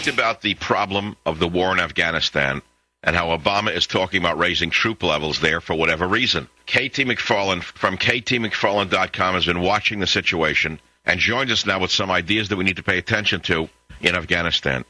talked about the problem of the war in Afghanistan and how Obama is talking about raising troop levels there for whatever reason. KT McFarland from ktmcfarland.com has been watching the situation and joins us now with some ideas that we need to pay attention to in Afghanistan.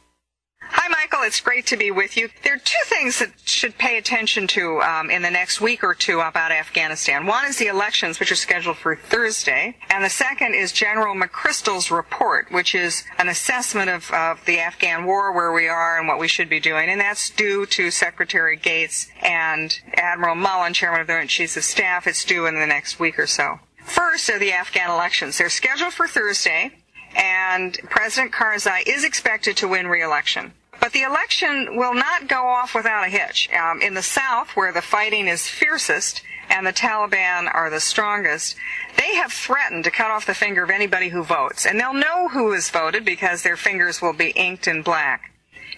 Hi, Michael. It's great to be with you. There are two things that should pay attention to in the next week or two about Afghanistan. One is the elections, which are scheduled for Thursday, and the second is General McChrystal's report, which is an assessment of the Afghan war, where we are and what we should be doing, and that's due to Secretary Gates and Admiral Mullen, Chairman of the Joint Chiefs of Staff. It's due in the next week or so. First are the Afghan elections. They're scheduled for Thursday, and President Karzai is expected to win re-election. But the election will not go off without a hitch. In the South, where the fighting is fiercest and the Taliban are the strongest, they have threatened to cut off the finger of anybody who votes. And they'll know who has voted because their fingers will be inked in black.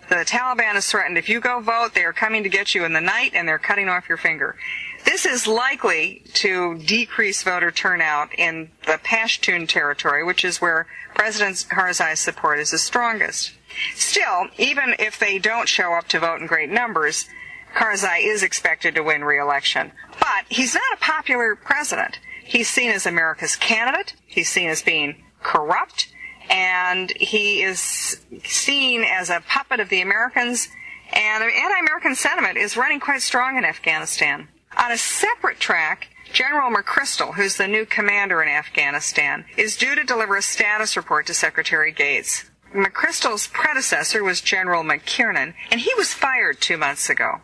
The Taliban has threatened, if you go vote, they are coming to get you in the night and they're cutting off your finger. This is likely to decrease voter turnout in the Pashtun territory, which is where President Karzai's support is the strongest. Still, even if they don't show up to vote in great numbers, Karzai is expected to win re-election. But he's not a popular president. He's seen as America's candidate. He's seen as being corrupt. And he is seen as a puppet of the Americans. And anti-American sentiment is running quite strong in Afghanistan. On a separate track, General McChrystal, who's the new commander in Afghanistan, is due to deliver a status report to Secretary Gates. McChrystal's predecessor was General McKiernan, and he was fired 2 months ago,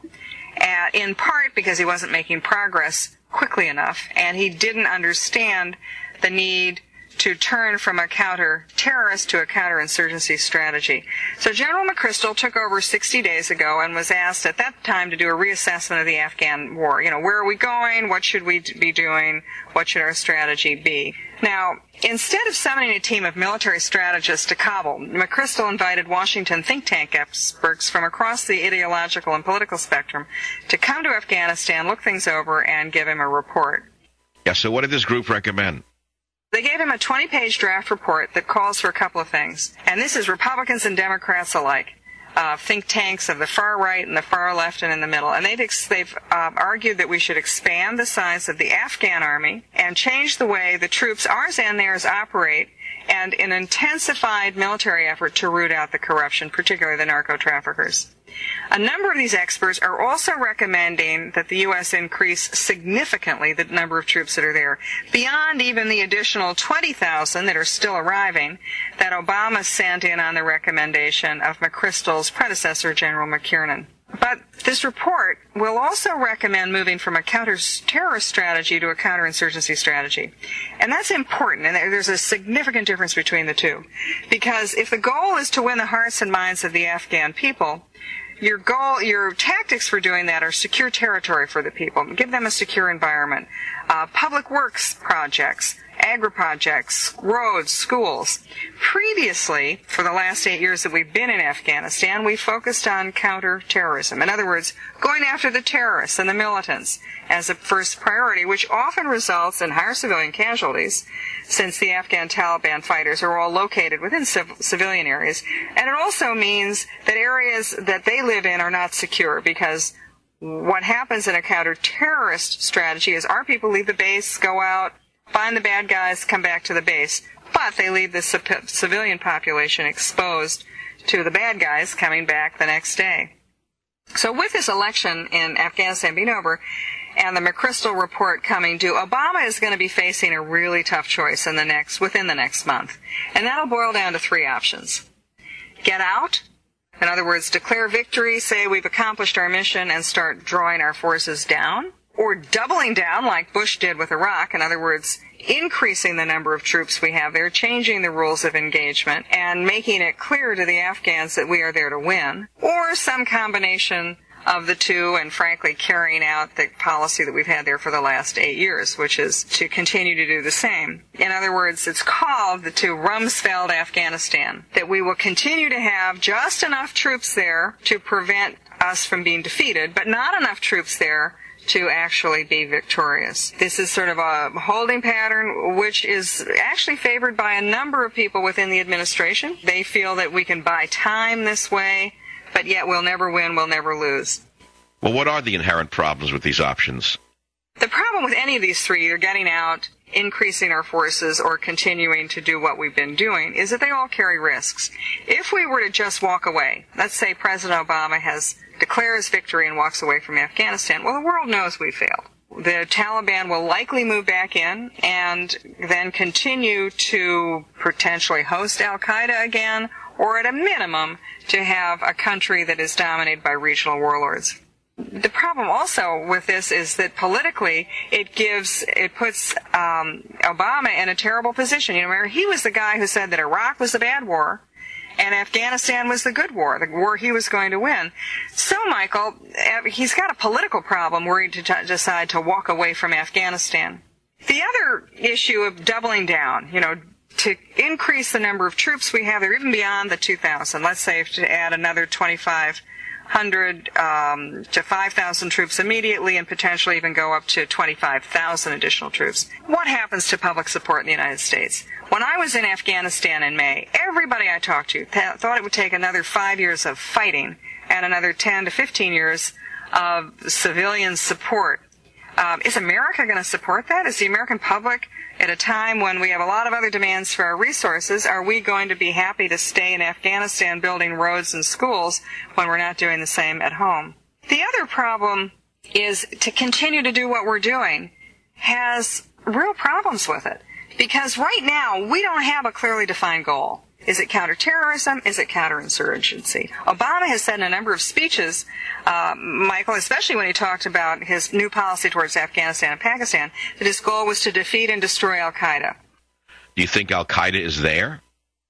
in part because he wasn't making progress quickly enough, and he didn't understand the need to turn from a counter-terrorist to a counterinsurgency strategy. So General McChrystal took over 60 days ago and was asked at that time to do a reassessment of the Afghan war. You know, where are we going? What should we be doing? What should our strategy be? Now, instead of summoning a team of military strategists to Kabul, McChrystal invited Washington think tank experts from across the ideological and political spectrum to come to Afghanistan, look things over, and give him a report. Yeah, so what did this group recommend? They gave him a 20-page draft report that calls for a couple of things. And this is Republicans and Democrats alike, think tanks of the far right and the far left and in the middle. And they've argued that we should expand the size of the Afghan army and change the way the troops, ours and theirs, operate, and an intensified military effort to root out the corruption, particularly the narco-traffickers. A number of these experts are also recommending that the U.S. increase significantly the number of troops that are there, beyond even the additional 20,000 that are still arriving that Obama sent in on the recommendation of McChrystal's predecessor, General McKiernan. But this report will also recommend moving from a counter-terrorist strategy to a counterinsurgency strategy. And that's important, and there's a significant difference between the two. Because if the goal is to win the hearts and minds of the Afghan people, your tactics for doing that are secure territory for the people, give them a secure environment, public works projects, agri-projects, roads, schools. Previously, for the last 8 years that we've been in Afghanistan, we focused on counter-terrorism. In other words, going after the terrorists and the militants as a first priority, which often results in higher civilian casualties, since the Afghan Taliban fighters are all located within civilian areas. And it also means that areas that they live in are not secure, because what happens in a counter-terrorist strategy is our people leave the base, go out, find the bad guys, come back to the base, but they leave the civilian population exposed to the bad guys coming back the next day. So with this election in Afghanistan being over and the McChrystal report coming due, Obama is going to be facing a really tough choice within the next month. And that'll boil down to three options. Get out. In other words, declare victory, say we've accomplished our mission, and start drawing our forces down. Or doubling down like Bush did with Iraq, in other words, increasing the number of troops we have there, changing the rules of engagement, and making it clear to the Afghans that we are there to win. Or some combination of the two, and frankly carrying out the policy that we've had there for the last 8 years, which is to continue to do the same. In other words, it's called the to Rumsfeld Afghanistan, that we will continue to have just enough troops there to prevent us from being defeated, but not enough troops there to actually be victorious. This is sort of a holding pattern which is actually favored by a number of people within the administration. They feel that we can buy time this way, but yet we'll never win, we'll never lose. Well, what are the inherent problems with these options? The problem with any of these three, either getting out, increasing our forces, or continuing to do what we've been doing, is that they all carry risks. If we were to just walk away, let's say President Obama declares victory and walks away from Afghanistan, well, the world knows we failed. The Taliban will likely move back in and then continue to potentially host al-Qaeda again, or at a minimum, to have a country that is dominated by regional warlords. The problem also with this is that politically it puts Obama in a terrible position. You know, remember, he was the guy who said that Iraq was the bad war and Afghanistan was the good war, the war he was going to win. So, Michael, he's got a political problem were he to decide to walk away from Afghanistan. The other issue of doubling down, you know, to increase the number of troops we have there, even beyond the 2,000, let's say to add another 2,500 to 5,000 troops immediately and potentially even go up to 25,000 additional troops. What happens to public support in the United States? When I was in Afghanistan in May, everybody I talked to thought it would take another 5 years of fighting and another 10 to 15 years of civilian support. Is America going to support that? Is the American public, at a time when we have a lot of other demands for our resources, are we going to be happy to stay in Afghanistan building roads and schools when we're not doing the same at home? The other problem is to continue to do what we're doing has real problems with it. Because right now, we don't have a clearly defined goal. Is it counterterrorism? Is it counterinsurgency? Obama has said in a number of speeches, Michael, especially when he talked about his new policy towards Afghanistan and Pakistan, that his goal was to defeat and destroy al-Qaeda. Do you think al-Qaeda is there?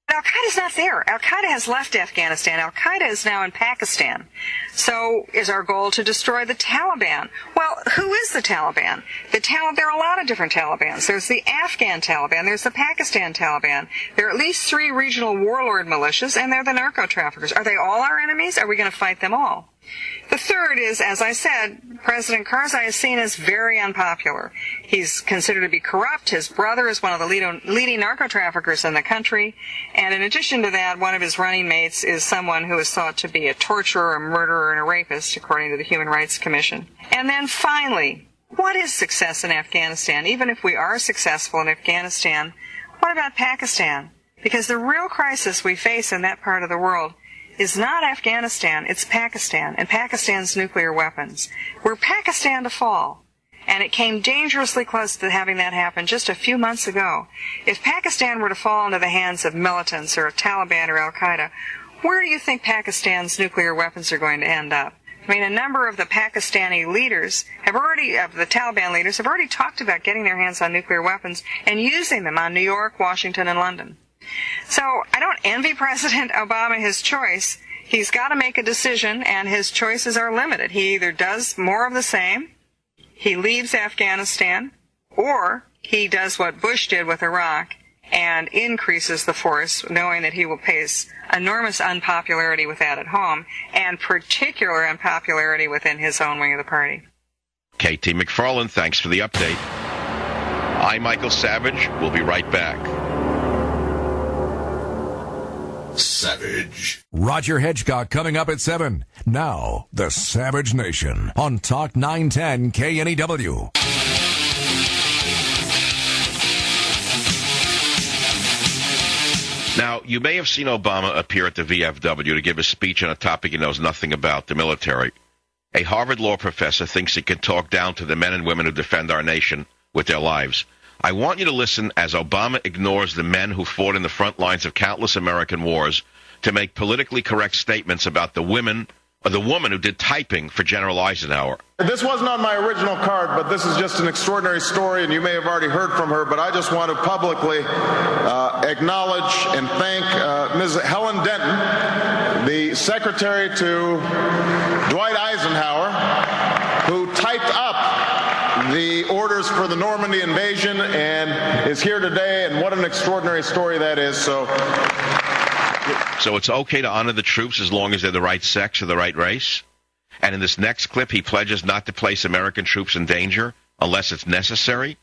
Al-Qaeda's not there. Al-Qaeda has left Afghanistan. Al-Qaeda is now in Pakistan. So is our goal to destroy the Taliban? Well, who is the Taliban? There are a lot of different Talibans. There's the Afghan Taliban. There's the Pakistan Taliban. There are at least 3 regional warlord militias, and they're the narco-traffickers. Are they all our enemies? Are we going to fight them all? The third is, as I said, President Karzai is seen as very unpopular. He's considered to be corrupt. His brother is one of the leading narco-traffickers in the country. And in addition to that, one of his running mates is someone who is thought to be a torturer, a murderer, and a rapist, according to the Human Rights Commission. And then finally, what is success in Afghanistan? Even if we are successful in Afghanistan, what about Pakistan? Because the real crisis we face in that part of the world is not Afghanistan, it's Pakistan, and Pakistan's nuclear weapons. Were Pakistan to fall, and it came dangerously close to having that happen just a few months ago, if Pakistan were to fall into the hands of militants or Taliban or al-Qaeda, where do you think Pakistan's nuclear weapons are going to end up? I mean, a number of the Pakistani leaders the Taliban leaders have already talked about getting their hands on nuclear weapons and using them on New York, Washington, and London. So I don't envy President Obama his choice. He's got to make a decision, and his choices are limited. He either does more of the same, he leaves Afghanistan, or he does what Bush did with Iraq and increases the force, knowing that he will face enormous unpopularity with that at home, and particular unpopularity within his own wing of the party. K.T. McFarland, thanks for the update. I'm Michael Savage. We'll be right back. Savage. Roger Hedgecock coming up at 7. Now, the Savage Nation on Talk 910 KNEW. Now, you may have seen Obama appear at the VFW to give a speech on a topic he knows nothing about, the military. A Harvard law professor thinks he can talk down to the men and women who defend our nation with their lives. I want you to listen as Obama ignores the men who fought in the front lines of countless American wars to make politically correct statements about the women or the woman who did typing for General Eisenhower. This wasn't on my original card, but this is just an extraordinary story, and you may have already heard from her, but I just want to publicly acknowledge and thank Ms. Helen Denton, the secretary to Dwight Eisenhower, who typed up the orders for the Normandy invasion and is here today, and what an extraordinary story that is. So it's okay to honor the troops as long as they're the right sex or the right race? And in this next clip, he pledges not to place American troops in danger unless it's necessary.